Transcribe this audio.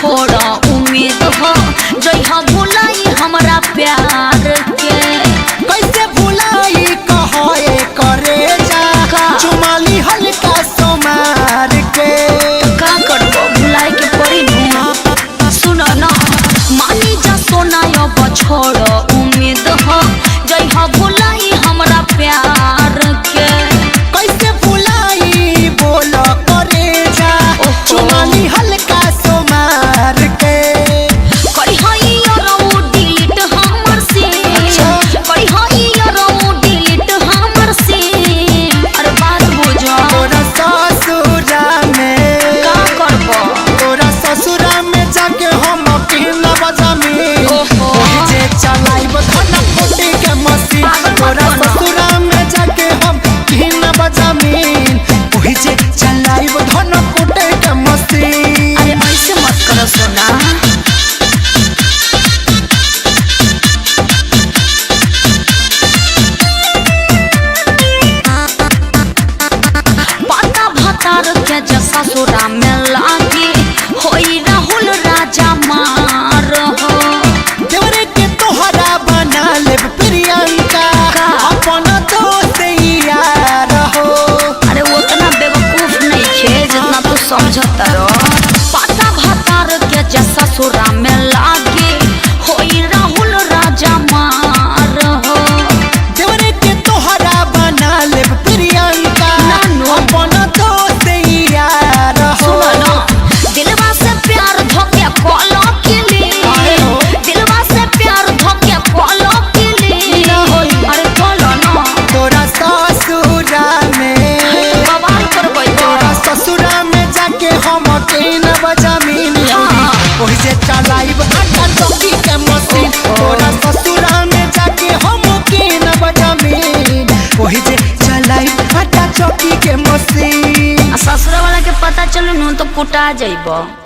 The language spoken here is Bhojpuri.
छोड़ उम्मीद हो जइहा भुलाई हमरा प्यार के। कैसे भुलाई कहे करे जा चुमाली हल्का सोमार के। का करबो भुलाई के पड़ी न। सुन न मानी जा सोना अब छोड़ उम्मीद हो जइहा भुलाई हमरा प्यार के। कैसे भुलाई बोल करे जा चुमाली हल्का सोमार के। ससुरा में लागे होई राहुल राजा मार हो। देवरे के तोहरा बना ले प्रियंका अपन दोस्त यार हो। अरे उतना बेवकूफ नहीं खे जितना तू समझता रो। पाता भातार के ससुरा में लागे होई राहुल राजा मार हो। देवरे के तोहरा बना ले प्रियंका अपन दोस्त यार हो। दिलवा से प्यार धोके कॉलो के लिए दिलवा से प्यार धोके कॉलो के लिए। अरे कॉलो ना तोरा ससुरा में बवाल करबै। तोरा ससुरा में जाके हम के न बजमीन ओही से चलाइब आटा चौकी के मशीन। तोरा ससुरा में जाके हम के न बजमीन ओही से चलाइब आटा चौकी के मशीन। ससुरा वाला के पता चलू न तो कुटा जाइबो।